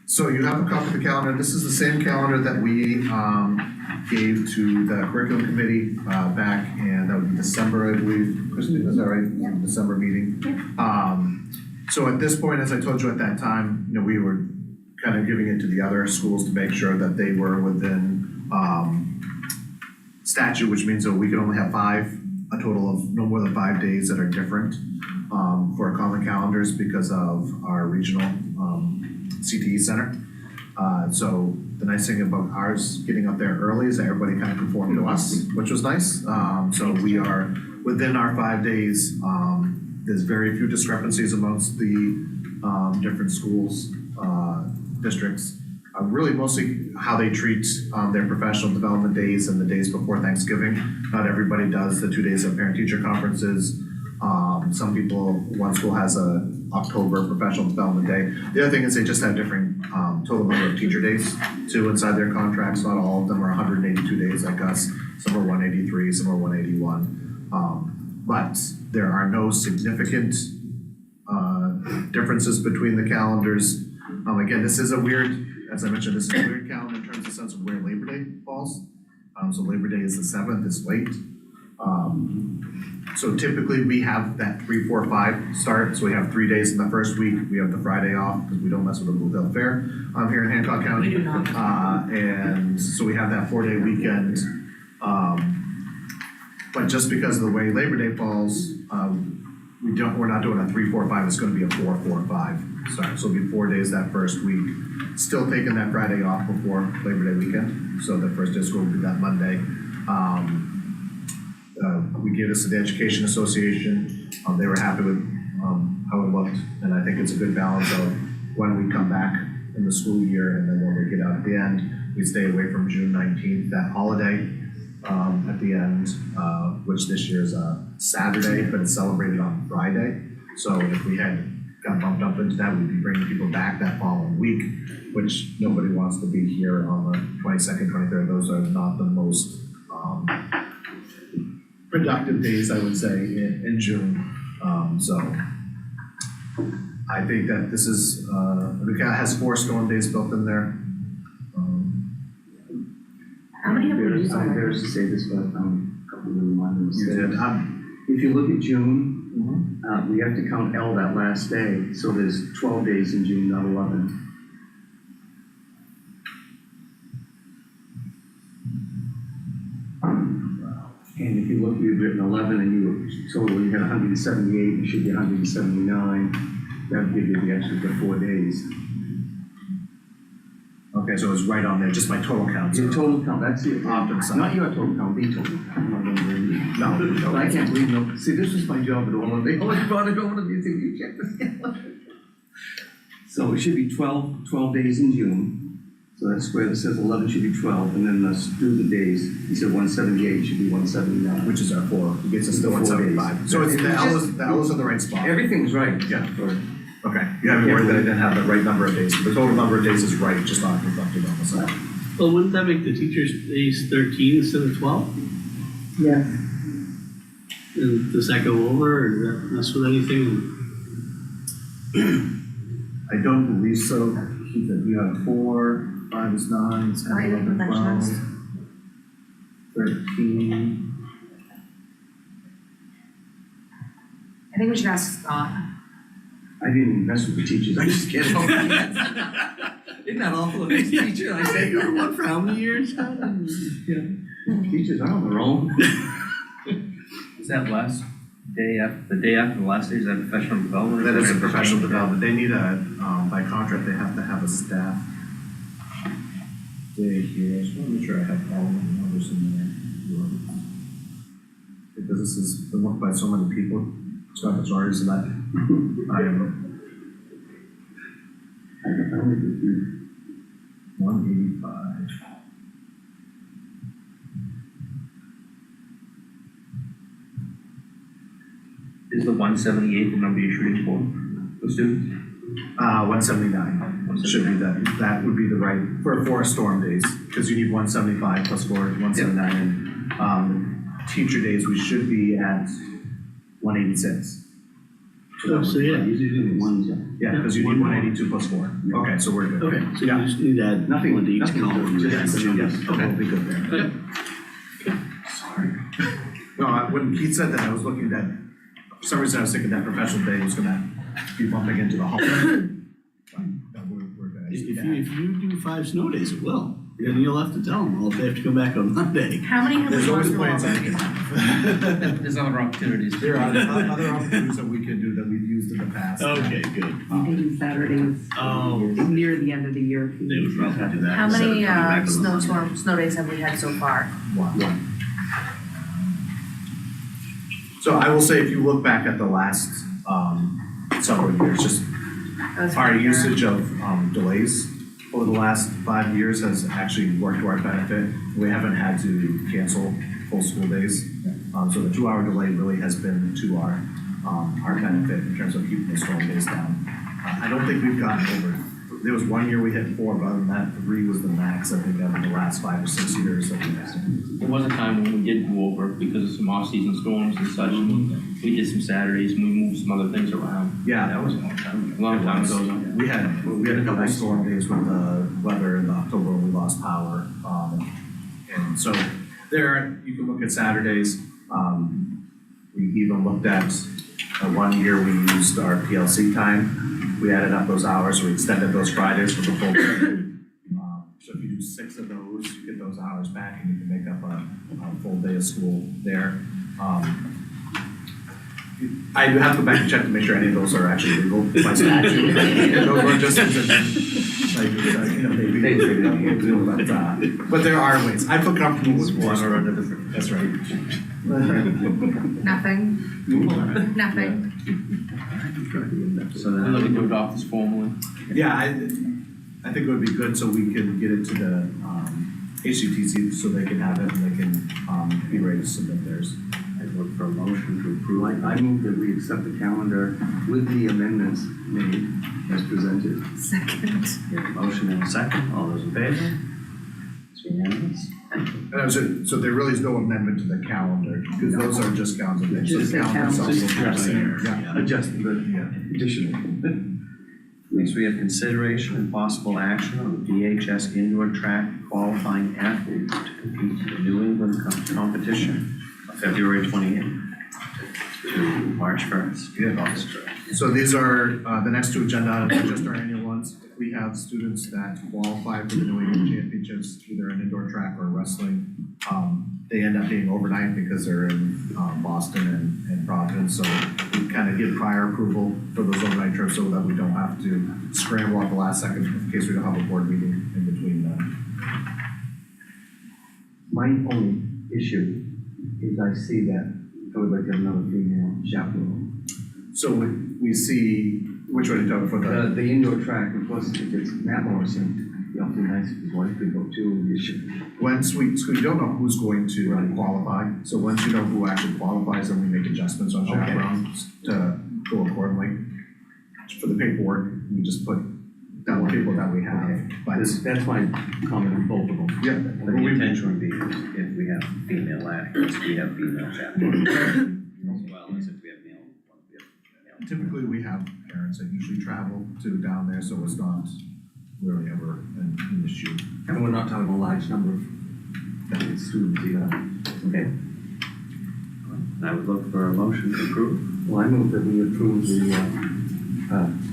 So you have a copy of the calendar. This is the same calendar that we gave to the curriculum committee back in, that would be December, I believe. Christine, is that right? Yeah. December meeting. So at this point, as I told you at that time, we were kind of giving it to the other schools to make sure that they were within statute, which means that we can only have a total of no more than 5 days that are different for our common calendars because of our regional CTE center. So the nice thing about ours getting up there early is that everybody kind of conformed to us, which was nice. So we are within our 5 days. There's very few discrepancies amongst the different schools, districts. Really mostly how they treat their professional development days and the days before Thanksgiving. Not everybody does the 2 days of parent-teacher conferences. Some people, one school has a October professional development day. The other thing is they just have different total number of teacher days too inside their contracts. Not all of them are 182 days like us. Some are 183, some are 181. But there are no significant differences between the calendars. Again, this is a weird, as I mentioned, this is a weird calendar in terms of the sense of where Labor Day falls. So Labor Day is the 7th, it's late. So typically we have that 3, 4, 5 start. So we have 3 days in the first week. We have the Friday off because we don't mess with the Bluefield Fair here in Hancock County. We do not. And so we have that 4-day weekend. But just because of the way Labor Day falls, we're not doing a 3, 4, 5. It's going to be a 4, 4, 5 start. So it'll be 4 days that first week. Still taking that Friday off before Labor Day weekend. So the first day of school will be that Monday. We gave this to the Education Association. They were happy with how it looked, and I think it's a good balance of when we come back in the school year and then when we get out at the end, we stay away from June 19th, that holiday at the end, which this year is a Saturday, but it's celebrated on Friday. So if we had got bumped up into that, we'd be bringing people back that following week, which nobody wants to be here on the 22nd, 23rd. Those are not the most productive days, I would say, in June. So I think that this is, it has 4 storm days built in there. How many have we used I'm already? embarrassed to say this, but a couple of reminders. You did. If you look at June, we have to count L that last day, so there's 12 days in June, not 11. And if you look, you've written 11 and you total, you got 178, you should be 179. That would give you the extra 4 days. Okay, so it's right on there, just my total count. Your total count, that's it. Optum side. Not your total count, the total count. No. But I can't believe, no, see, this was my job at all, they always brought it over to me, saying, you check this. So it should be 12 days in June. So that square that says 11 should be 12, and then the student days, he said 178 should be 179. Which is our 4, it gets us to 175. So it's, the L is in the right spot. Everything's right. Yeah. Okay, you haven't worried that I didn't have the right number of days. The total number of days is right, just not reflected on the side. Well, wouldn't that make the teachers' days 13 instead of 12? Yeah. And does that go over, or does that mess with anything? I don't believe so. Keep that, you have 4, 5 is 9, 10, Alright, 11, that 12, checks. 13. I think we should ask Scott. I didn't even mess with the teachers, I just can't help it. Isn't that awful of this teacher? I say, You're one for how many years? teachers are on their own. Is that last day after, the day after the last day, is that professional development? That is a professional development. They need by contract, they have to have a staff day here. I just want to make sure I have all the numbers in there. Because this has been worked by so many people. Scott Fitzgerald, so that I am 185. Is the 178 the number you're shooting for students? 179 should be that would be the right, for storm days, because you need 175 plus 4, 179. And teacher days, we should be at 186 Oh, so yeah, you do ones. Yeah, because you need 182 plus 4. Okay, so we're good. Okay, so you just need to add Nothing- one to each nothing column. to- Yes, yes, okay, we'll be good there. Good. Sorry. No, when Pete said that, I was looking at, for some reason I was thinking that professional day was gonna be bumping into the holiday. But, no, we're good. If you do 5 snow days, it will. Then you'll have to tell them, well, if they have to come back on Monday. How many have There's we gone always through plans I already? can have. There's other opportunities. There are other opportunities that we can do that we've used in the past. Okay, good. Maybe Saturdays Oh, near the end of the year. they would probably do that. How instead of many, coming back on the Monday. snow days have we had so far? One. So I will say, if you look back at the last, several years, just our usage of, delays over the last 5 years has actually worked to our benefit. We haven't had to cancel full school days. So the 2-hour delay really has been to our benefit in terms of keeping the storm days down. I don't think we've gotten over, there was 1 year we hit 4, but other than that, 3 was the max, I think, out of the last 5 or 6 years that we've had. There was a time when we did go over because of some off-season storms and such, and we did some Saturdays and we moved some other things around. Yeah, That was a long time ago. A long time ago. we had a couple of storm days with the weather in October when we lost power. And so there, you can look at Saturdays. We even looked at, 1 year we used our PLC time. We added up those hours, we extended those Fridays for the full day. So if you do 6 of those, you get those hours back and you can make up a full day of school there. I do have to go back and check to make sure any of those are actually legal by statute. Those were just, like, maybe, but there are ways. I feel comfortable with one or another. That's right. Nothing? Nothing. So I'm then, looking to adopt this formally. Yeah, I think it would be good so we can get it to the, HCTC so they can have it and they can, be ready to submit theirs. I'd look for a motion to approve. I move that we accept the calendar with the amendments made as presented. Second. We have a motion and a second. All those in favor? It's unanimous. So there really is no amendment to the calendar, because those are just calendar days. So Just the the calendar itself calendar. will be the same. Yeah. Adjusted, but additional. Next, we have consideration and possible action on the DHS indoor track qualifying athletes to compete in the New England competition of February 28th to March 1st. Yeah. So these are, the next 2 agenda items are just our annual ones. We have students that qualify for the New England Championships, either in indoor track or wrestling. They end up being overnight because they're in, Boston and Providence. So we kind of give prior approval for those overnight trips so that we don't have to scramble at the last second in case we don't have a board meeting in between them. My only issue is I see that I would like to have another female chaperone. So we see, which way to go for the? The indoor track, of course, if it's Matt Morrison, it'd be awfully nice if his wife could go too. You should. Once we don't know who's going to qualify, so once you know who actually qualifies, then we make adjustments on chaperones to go accordingly. For the paperwork, we just put down the people that we have. But That's my comment on both of them. yeah, But the intention would be if we have female athletes, we have female chaperones as well as if we have male. typically we have parents that usually travel to down there, so it's not really ever an issue. And we're not talking a large number of students either. Okay. I would look for a motion to approve. Well, I move that we approve the,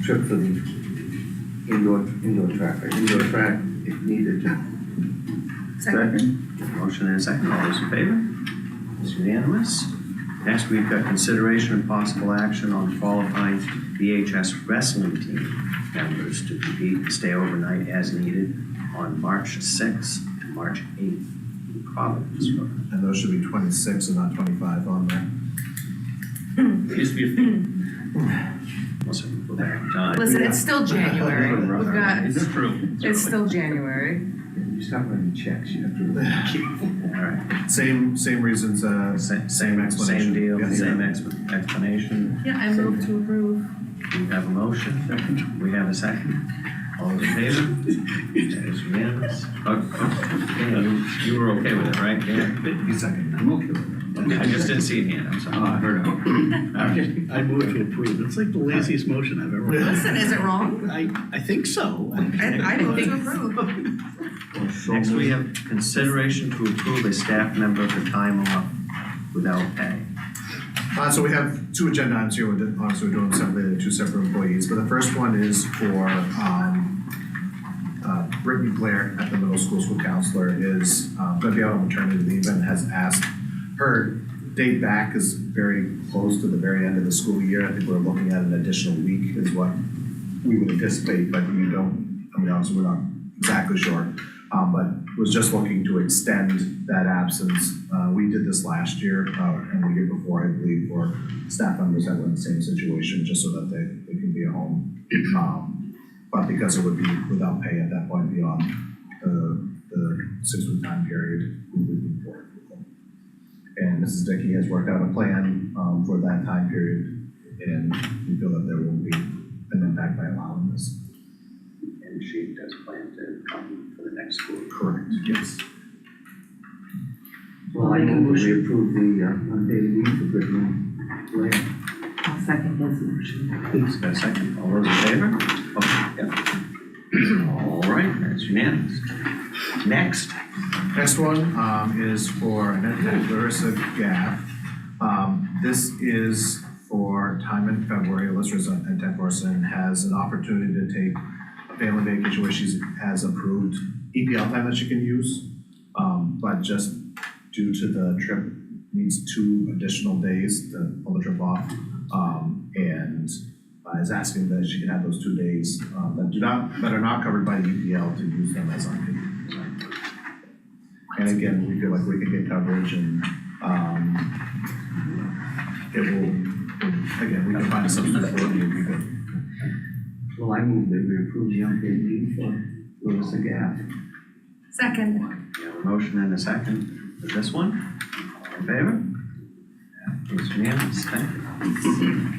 trip for the indoor track if needed. Second. Motion and a second. All those in favor? It's unanimous. Next, we've got consideration and possible action on qualifying VHS wrestling team members to compete and stay overnight as needed on March 6th to March 8th in Providence. And those should be 26 and not 25 on there. It used to be a Listen, go back in time. Listen, it's still January. We've got, It's true. it's still January. You start writing checks, you have to. All right. Same reasons, same explanation. Same deal, Yeah. same explanation. Yeah, I move to approve. We have a motion. We have a second. All those in favor? That is unanimous. Dan, you were okay with it, right, Dan? You second. I'm okay with I just didn't see a hand, I'm sorry. I heard it. I move to approve. It's like the laziest motion I've ever heard. Listen, is it wrong? I think so. I move to approve. Next, we have consideration to approve a staff member for time off without pay. So we have two agenda items here, honestly, we're doing separately, they're two separate employees, but the first one is for, Brittany Blair at the middle school counselor is, gonna be out on maternity leave and has asked, her date back is very close to the very end of the school year, I think we're looking at an additional week is what we would anticipate, but we don't, I mean, obviously, we're not exactly sure. But was just looking to extend that absence. We did this last year, and the year before, I believe, for staff members that were in the same situation, just so that they can be at home. But because it would be without pay at that point beyond the 6-week time period, we would move forward with them. And Mrs. Dickey has worked out a plan for that time period, and we feel that there won't be an impact by allowing this. And she does plan to come for the next school. Correct, yes. Well, I move we approve the unpaid leave for Brittany Blair. I'll second his motion. Please, got a second. All those in favor? Okay, yep. All right, that's unanimous. Next. Next one is for Annette Larissa Gaff. This is for time in February. Alyssa's at Tech Forson has an opportunity to take a family vacation where she has approved EPL time that she can use. But just due to the trip, needs 2 additional days to pull the trip off. And is asking that she can have those 2 days that are not covered by the EPL to use them as unpaid. And again, we feel like we can get coverage and it will, again, we can find a substitute for it and it'll be good. Well, I move that we approve the unpaid leave for Larissa Gaff. Second. We have a motion and a second for this one. All in favor? It's unanimous. Thank you.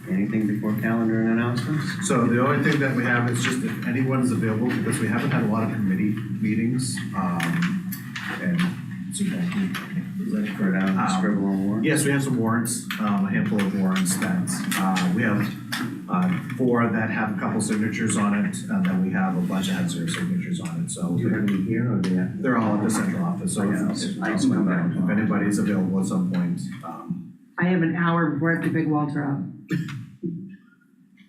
Anything before calendar and announcements? So the only thing that we have is just if anyone is available, because we haven't had a lot of committee meetings, and so Let's go down and scribble on warrants. yes, we have some warrants, a handful of warrants that, we have 4 that have a couple signatures on it, and then we have a bunch that have 0 signatures on it, so Do you have any here or there? they're all at the central office, so if anybody's available at some point, I have an hour before I have to pick Walter up.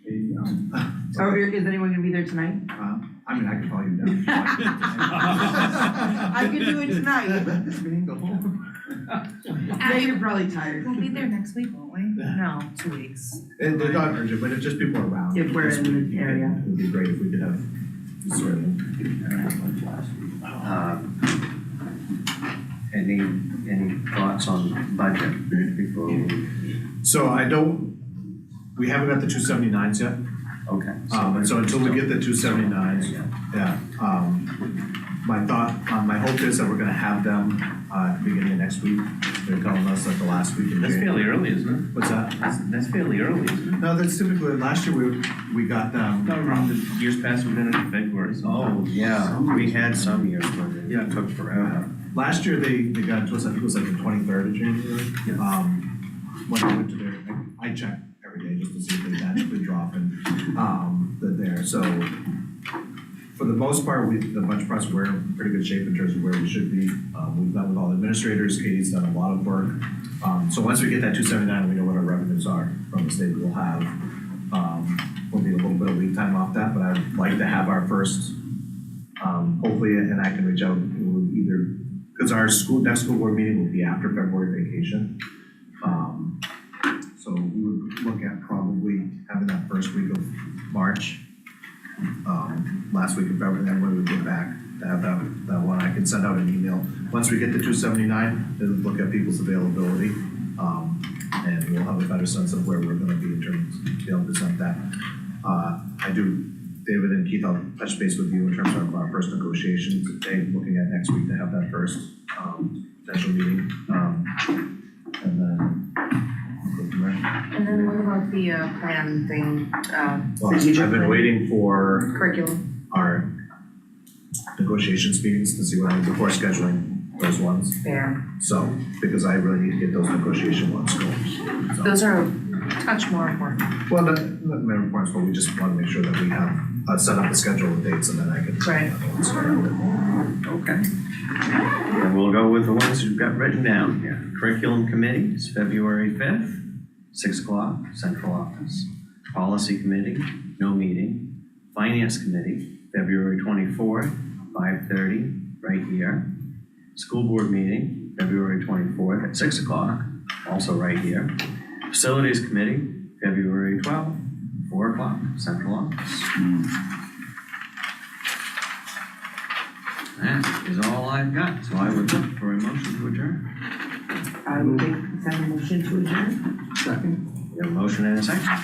There you go. Or is anyone gonna be there tonight? I mean, I can call you down. I can do it tonight. Go home. Yeah, you're probably tired. We'll be there next week, won't we? No, 2 weeks. They're not urgent, but if just people are around. If we're in the area. It would be great if we could have sort of. Any thoughts on budget before we? So we haven't got the 279s yet. Okay. So until we get the 279s, yeah. My hope is that we're gonna have them at the beginning of next week. They're telling us that the last week in That's January. fairly early, isn't it? What's that? That's fairly early, isn't it? No, that's typically, last year we got them. Years past, we've been in February. Oh, yeah, we had some years where it took forever. Last year they got to us, I think it was like the 23rd of January. When I went to their, I checked every day just to see if they actually drop and there. So for the most part, the budget process, we're in pretty good shape in terms of where we should be. We've met with all the administrators, Katie's done a lot of work. So once we get that 279, we know what our revenues are from the state. We'll have, we'll need a little bit of lead time off that, but I'd like to have our first, hopefully, and I can reach out either, because our next school board meeting will be after February vacation. So we would look at probably having that first week of March, last week of February, then when we get back, to have that one, I can send out an email. Once we get to 279, then look at people's availability, and we'll have a better sense of where we're gonna be in terms of being able to present that. David and Keith, I'll touch base with you in terms of our first negotiations, looking at next week to have that first, potential meeting, and then go from there. And then what about the plan thing, Well, I've been waiting for curriculum? our negotiations meetings to see what I before scheduling those ones. Fair. So, because I really need to get those negotiation ones going, so. Those are a touch more important. Well, not matter of points, but we just want to make sure that we have, set up the schedule and dates, and then I can. Right. Okay. And we'll go with the ones you've got written down here. Curriculum Committee is February 5th, 6 o'clock, central office. Policy Committee, no meeting. Finance Committee, February 24th, 5:30, right here. School Board meeting, February 24th at 6 o'clock, also right here. Facilities Committee, February 12th, 4 o'clock, central office. That is all I've got, so I would look for a motion to adjourn. I would make a motion to adjourn. Second. We have a motion and a second.